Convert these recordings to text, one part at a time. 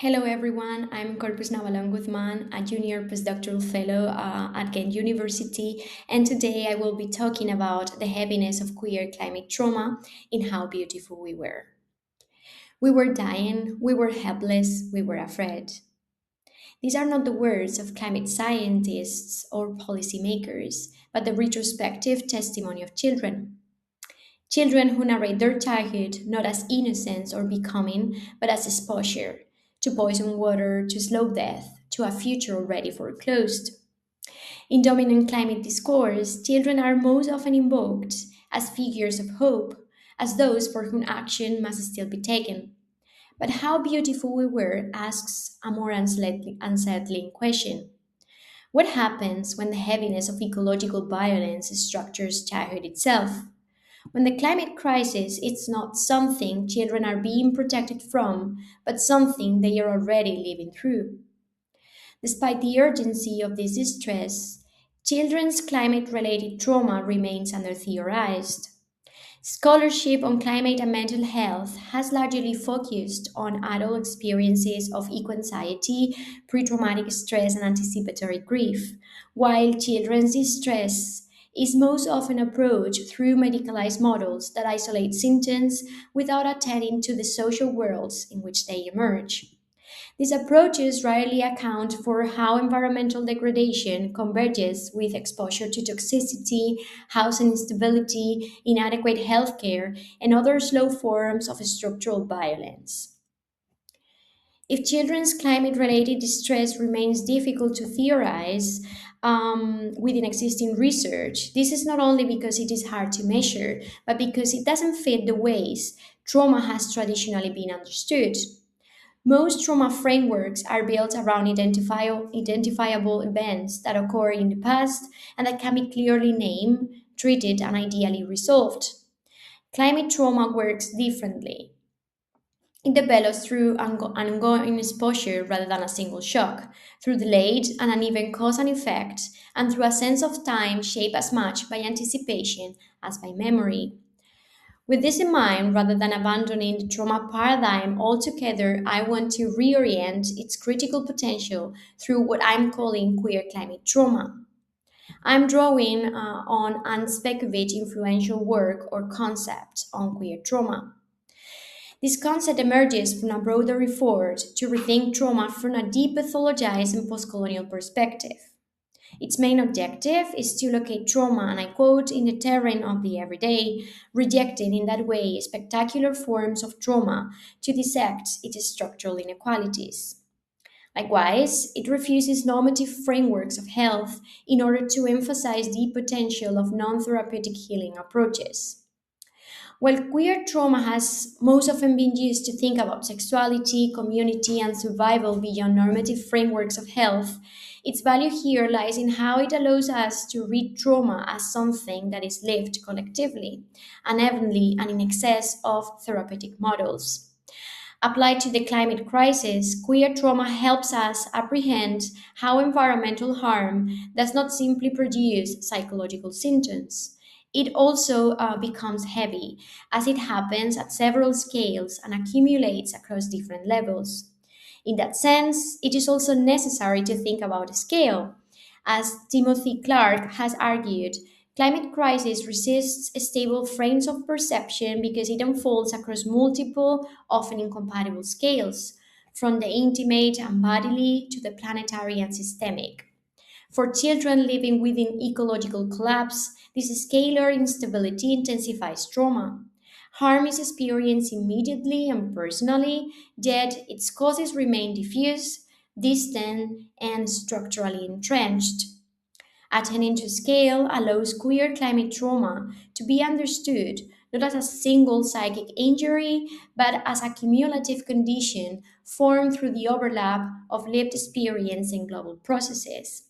Hello everyone, I'm Navalón Guzmán, a junior postdoctoral fellow at Ghent University, and today I will be talking about the heaviness of queer climate trauma in how beautiful we were. We were dying, we were helpless, we were afraid. These are not the words of climate scientists or policymakers, but the retrospective testimony of children. Children who narrate their childhood not as innocence or becoming, but as exposure to poison water, to slow death, to a future already foreclosed. In dominant climate discourse, children are most often invoked as figures of hope, as those for whom action must still be taken. But how beautiful we were asks a more unsettling question. What happens when the heaviness of ecological violence structures childhood itself? When the climate crisis is not something children are being protected from, but something they are already living through. Despite the urgency of this distress, children's climate related trauma remains under-theorized. Scholarship on climate and mental health has largely focused on adult experiences of eco-anxiety, pre-traumatic stress, and anticipatory grief, while children's distress is most often approached through medicalized models that isolate symptoms without attending to the social worlds in which they emerge. These approaches rarely account for how environmental degradation converges with exposure to toxicity, housing instability, inadequate healthcare, and other slow forms of structural violence. If children's climate related distress remains difficult to theorize within existing research, this is not only because it is hard to measure, but because it doesn't fit the ways trauma has traditionally been understood. Most trauma frameworks are built around identifiable events that occur in the past and that can be clearly named, treated, and ideally resolved. Climate trauma works differently. It develops through ongoing exposure rather than a single shock, through delayed and uneven cause and effect, and through a sense of time shaped as much by anticipation as by memory. With this in mind, rather than abandoning the trauma paradigm altogether, I want to reorient its critical potential through what I'm calling queer climate trauma. I'm drawing on Anne Spekovich's influential work or concept on queer trauma. This concept emerges from a broader effort to rethink trauma from a deep pathologized and postcolonial perspective. Its main objective is to locate trauma, and I quote, in the terrain of the everyday, rejecting in that way spectacular forms of trauma to dissect its structural inequalities. Likewise, it refuses normative frameworks of health in order to emphasize the potential of non therapeutic healing approaches. While queer trauma has most often been used to think about sexuality, community, and survival beyond normative frameworks of health, its value here lies in how it allows us to read trauma as something that is lived collectively, unevenly, and in excess of therapeutic models. Applied to the climate crisis, queer trauma helps us apprehend how environmental harm does not simply produce psychological symptoms. It also becomes heavy, as it happens at several scales and accumulates across different levels. In that sense, it is also necessary to think about scale. As Timothy Clark has argued, climate crisis resists stable frames of perception because it unfolds across multiple, often incompatible scales, from the intimate and bodily to the planetary and systemic. For children living within ecological collapse, this scalar instability intensifies trauma. Harm is experienced immediately and personally, yet its causes remain diffuse, distant, and structurally entrenched. Attending to scale allows queer climate trauma to be understood not as a single psychic injury, but as a cumulative condition formed through the overlap of lived experience and global processes.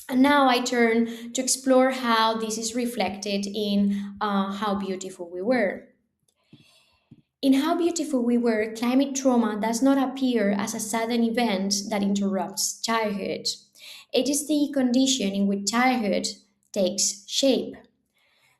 And now I turn to explore how this is reflected in How Beautiful We Were. In How Beautiful We Were, climate trauma does not appear as a sudden event that interrupts childhood. It is the condition in which childhood takes shape.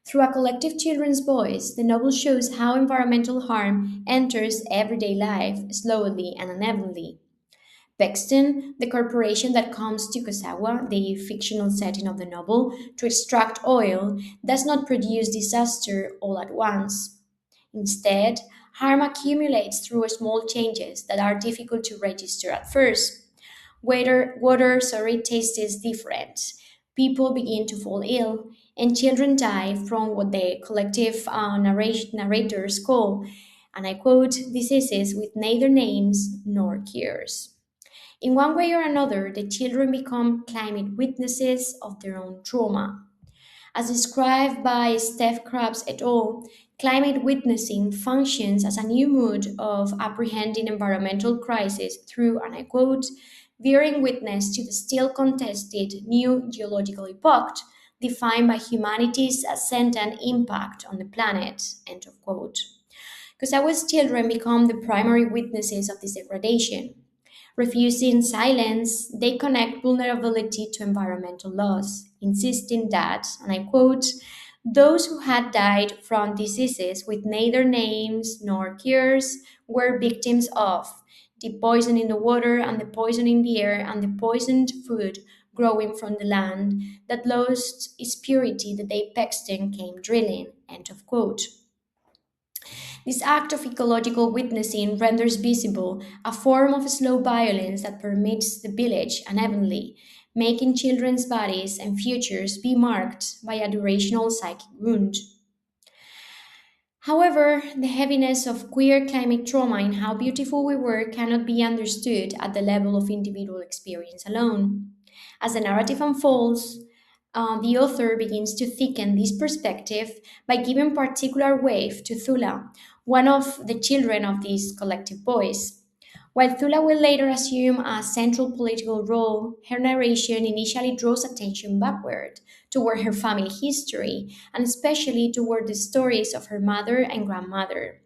Through a collective children's voice, the novel shows how environmental harm enters everyday life slowly and unevenly. Pexton, the corporation that comes to Kosawa, the fictional setting of the novel, to extract oil, does not produce disaster all at once. Instead, harm accumulates through small changes that are difficult to register at first. Water tastes different. People begin to fall ill, and children die from what the collective narrators call, and I quote, diseases with neither names nor cures. In one way or another, the children become climate witnesses of their own trauma. As described by Steph Krabs et al., climate witnessing functions as a new mode of apprehending environmental crisis through, and I quote, bearing witness to the still contested new geological epoch defined by humanity's ascendant impact on the planet, end of quote. Because our children become the primary witnesses of this degradation. Refusing silence, they connect vulnerability to environmental loss, insisting that, and I quote, those who had died from diseases with neither names nor cures were victims of the poison in the water and the poison in the air and the poisoned food growing from the land that lost its purity the day Paxton came drilling. End of quote. This act of ecological witnessing renders visible a form of slow violence that permits the village unevenly, making children's bodies and futures be marked by a durational psychic wound. However, the heaviness of queer climate trauma in How Beautiful We Were cannot be understood at the level of individual experience alone. As the narrative unfolds, the author begins to thicken this perspective by giving particular weight to Thula, one of the children of these collective boys. While Thula will later assume a central political role, her narration initially draws attention backward, toward her family history, and especially toward the stories of her mother and grandmother.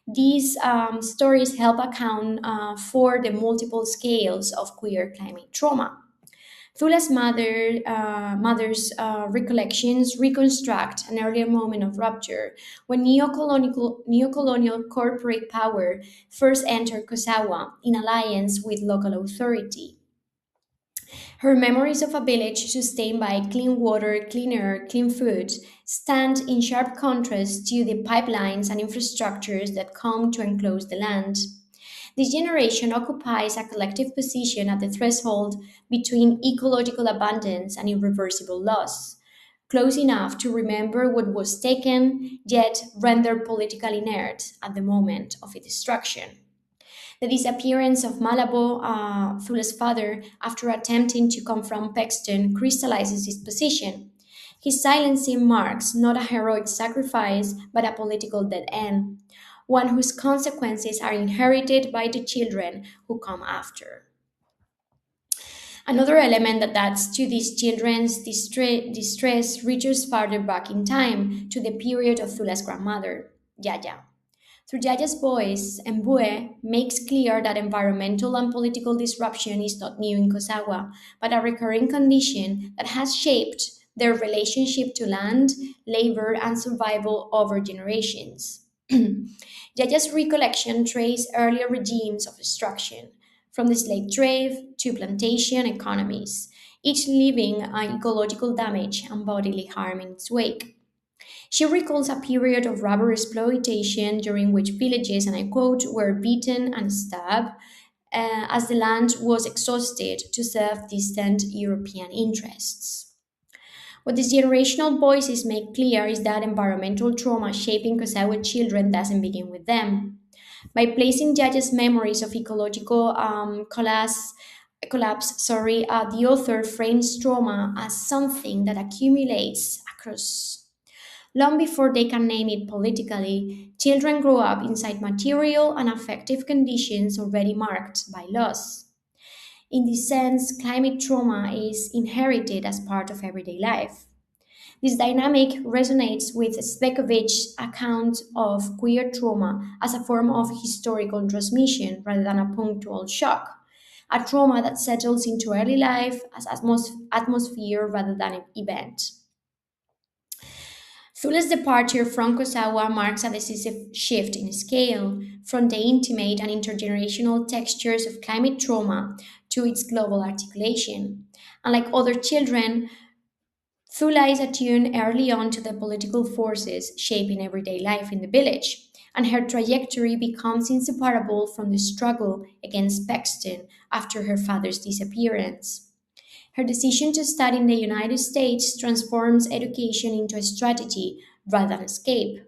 These stories help account for the multiple scales of queer climate trauma. Thula's mother's recollections reconstruct an earlier moment of rupture when neocolonial corporate power first entered Kosawa in alliance with local authority. Her memories of a village sustained by clean water, clean air, clean food stand in sharp contrast to the pipelines and infrastructures that come to enclose the land. This generation occupies a collective position at the threshold between ecological abundance and irreversible loss, close enough to remember what was taken, yet rendered politically inert at the moment of its destruction. The disappearance of Malabo, Thula's father, after attempting to confront Paxton, crystallizes his position. His silencing marks not a heroic sacrifice, but a political dead end, one whose consequences are inherited by the children who come after. Another element that adds to these children's distress reaches farther back in time to the period of Thula's grandmother, Yaya. Through Yaya's voice, Mbue makes clear that environmental and political disruption is not new in Kosawa, but a recurring condition that has shaped their relationship to land, labor, and survival over generations. Yaya's recollection traces earlier regimes of extraction, from the slave trade to plantation economies, each leaving ecological damage and bodily harm in its wake. She recalls a period of rubber exploitation during which villages, and I quote, were beaten and stabbed as the land was exhausted to serve distant European interests. What these generational voices make clear is that environmental trauma shaping Kosawa children doesn't begin with them. By placing Jaja's memories of ecological collapse, the author frames trauma as something that accumulates across. Long before they can name it politically, children grow up inside material and affective conditions already marked by loss. In this sense, climate trauma is inherited as part of everyday life. This dynamic resonates with Spekovich's account of queer trauma as a form of historical transmission rather than a punctual shock, a trauma that settles into early life as atmosphere rather than an event. Thula's departure from Kosawa marks a decisive shift in scale, from the intimate and intergenerational textures of climate trauma to its global articulation. Unlike other children, Thula is attuned early on to the political forces shaping everyday life in the village, and her trajectory becomes inseparable from the struggle against Paxton after her father's disappearance. Her decision to study in the United States transforms education into a strategy rather than escape.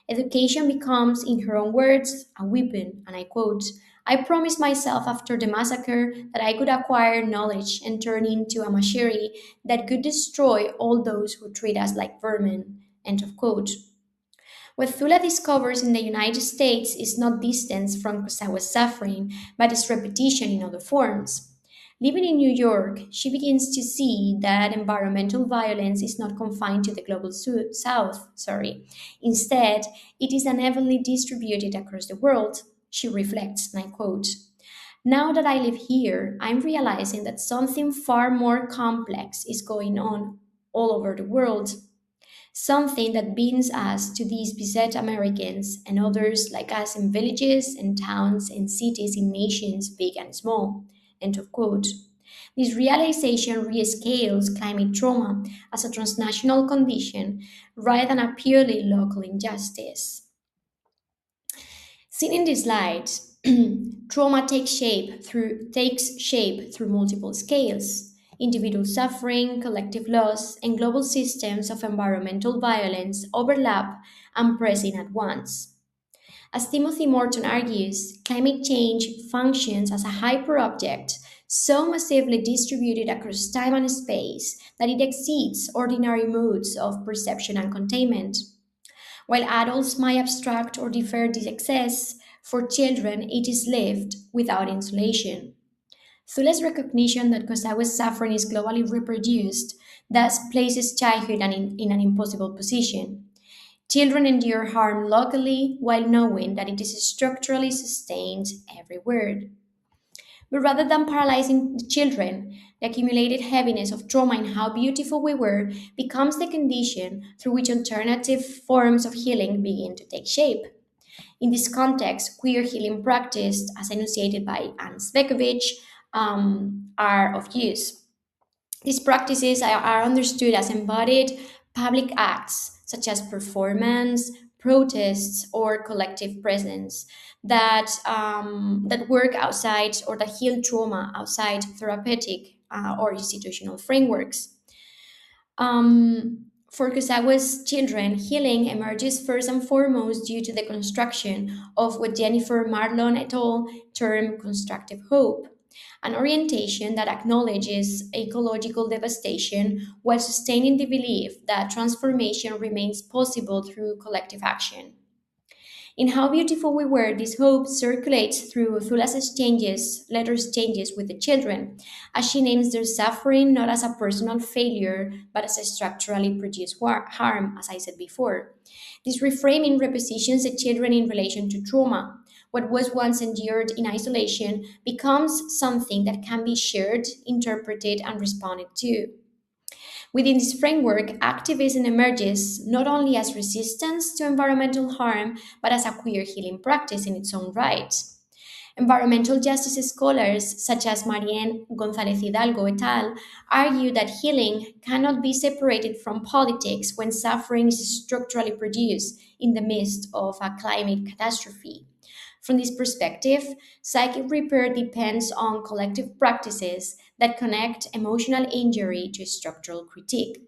Education becomes, in her own words, a weapon, and I quote, I promised myself after the massacre that I could acquire knowledge and turn into a machinery that could destroy all those who treat us like vermin. End of quote. What Thula discovers in the United States is not distance from Kurosawa's suffering, but its repetition in other forms. Living in New York, she begins to see that environmental violence is not confined to the global south. Instead, it is unevenly distributed across the world. She reflects, and I quote, now that I live here, I'm realizing that something far more complex is going on all over the world, something that binds us to these beset Americans and others like us in villages and towns and cities in nations big and small. End of quote. This realization rescales climate trauma as a transnational condition rather than a purely local injustice. Seen in this light, trauma takes shape through multiple scales. Individual suffering, collective loss, and global systems of environmental violence overlap and press in at once. As Timothy Morton argues, climate change functions as a hyperobject so massively distributed across time and space that it exceeds ordinary modes of perception and containment. While adults might abstract or defer this excess, for children it is lived without insulation. Thule's recognition that Kosawa's suffering is globally reproduced thus places childhood in an impossible position. Children endure harm locally while knowing that it is structurally sustained everywhere. But rather than paralyzing the children, the accumulated heaviness of trauma in how beautiful we were becomes the condition through which alternative forms of healing begin to take shape. In this context, queer healing practice, as enunciated by Anne Svekovich, are of use. These practices are understood as embodied public acts, such as performance, protests, or collective presence that work outside or that heal trauma outside therapeutic or institutional frameworks. For Kusawa's children, healing emerges first and foremost due to the construction of what Jennifer Marlon et al. Term constructive hope, an orientation that acknowledges ecological devastation while sustaining the belief that transformation remains possible through collective action. In How Beautiful We Were, this hope circulates through Thula's letter exchanges with the children, as she names their suffering not as a personal failure, but as a structurally produced harm, as I said before. This reframing repositions the children in relation to trauma. What was once endured in isolation becomes something that can be shared, interpreted, and responded to. Within this framework, activism emerges not only as resistance to environmental harm, but as a queer healing practice in its own right. Environmental justice scholars such as Marianne González Hidalgo et al. Argue that healing cannot be separated from politics when suffering is structurally produced in the midst of a climate catastrophe. From this perspective, psychic repair depends on collective practices that connect emotional injury to structural critique.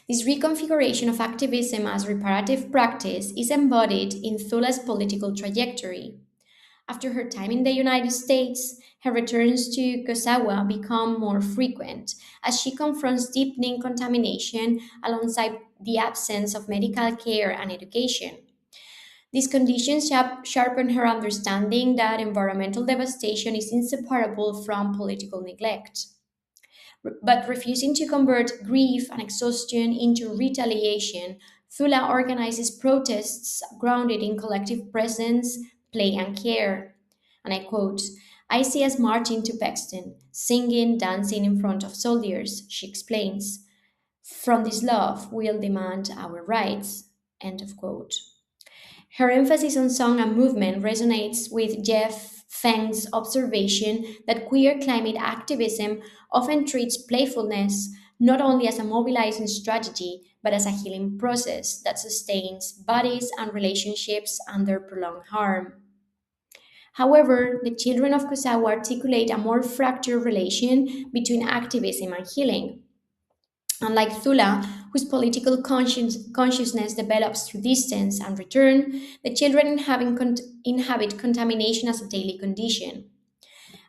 This reconfiguration of activism as reparative practice is embodied in Thula's political trajectory. After her time in the United States, her returns to Kosawa become more frequent as she confronts deepening contamination alongside the absence of medical care and education. These conditions sharpen her understanding that environmental devastation is inseparable from political neglect. But refusing to convert grief and exhaustion into retaliation, Thula organizes protests grounded in collective presence, play, and care. And I quote, I see us marching to Paxton, singing, dancing in front of soldiers, she explains. From this love, we'll demand our rights. End of quote. Her emphasis on song and movement resonates with Jeff Feng's observation that queer climate activism often treats playfulness not only as a mobilizing strategy, but as a healing process that sustains bodies and relationships under prolonged harm. However, the children of Kosawa articulate a more fractured relation between activism and healing. Unlike Thula, whose political consciousness develops through distance and return, the children inhabit contamination as a daily condition.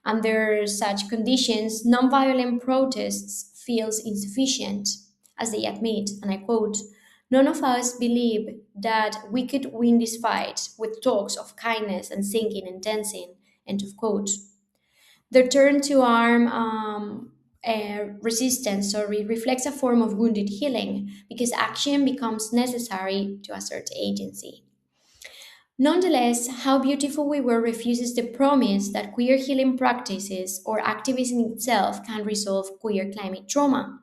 Under such conditions, nonviolent protests feels insufficient, as they admit, and I quote, "None of us believe that we could win this fight with talks of kindness and singing and dancing." End of quote. The turn to arm resistance, reflects a form of wounded healing because action becomes necessary to assert agency. Nonetheless, How Beautiful We Were refuses the promise that queer healing practices or activism itself can resolve queer climate trauma.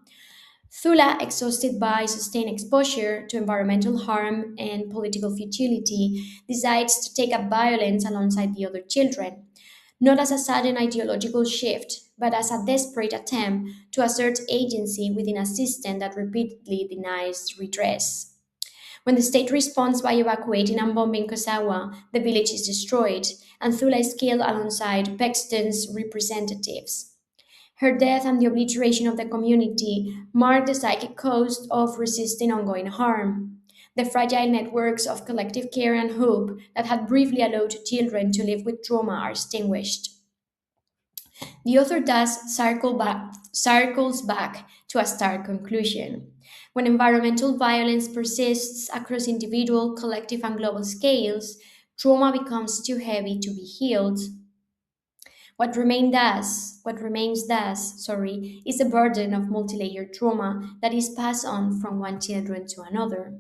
Thula, exhausted by sustained exposure to environmental harm and political futility, decides to take up violence alongside the other children, not as a sudden ideological shift, but as a desperate attempt to assert agency within a system that repeatedly denies redress. When the state responds by evacuating and bombing Kosawa, the village is destroyed, and Thula is killed alongside Paxton's representatives. Her death and the obliteration of the community mark the psychic cost of resisting ongoing harm. The fragile networks of collective care and hope that had briefly allowed children to live with trauma are extinguished. The author thus circles back to a stark conclusion. When environmental violence persists across individual, collective, and global scales, trauma becomes too heavy to be healed. What remains thus, is the burden of multi-layered trauma that is passed on from one children to another.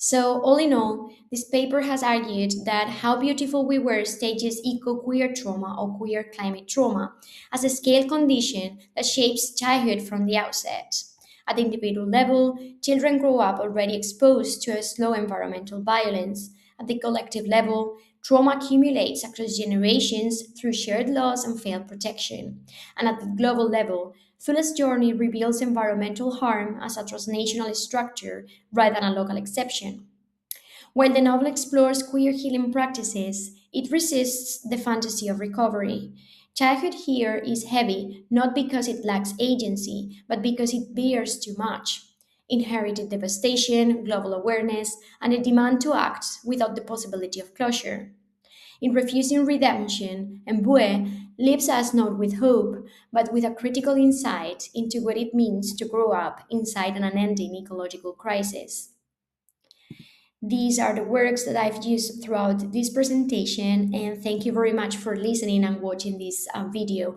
So, all in all, this paper has argued that How Beautiful We Were stages eco queer trauma or queer climate trauma as a scale condition that shapes childhood from the outset. At the individual level, children grow up already exposed to a slow environmental violence. At the collective level, trauma accumulates across generations through shared loss and failed protection. And at the global level, Thula's journey reveals environmental harm as a transnational structure rather than a local exception. While the novel explores queer healing practices, it resists the fantasy of recovery. Childhood here is heavy not because it lacks agency, but because it bears too much. Inherited devastation, global awareness, and a demand to act without the possibility of closure. In refusing redemption, Mbue leaves us not with hope, but with a critical insight into what it means to grow up inside an unending ecological crisis. These are the works that I've used throughout this presentation, and thank you very much for listening and watching this video.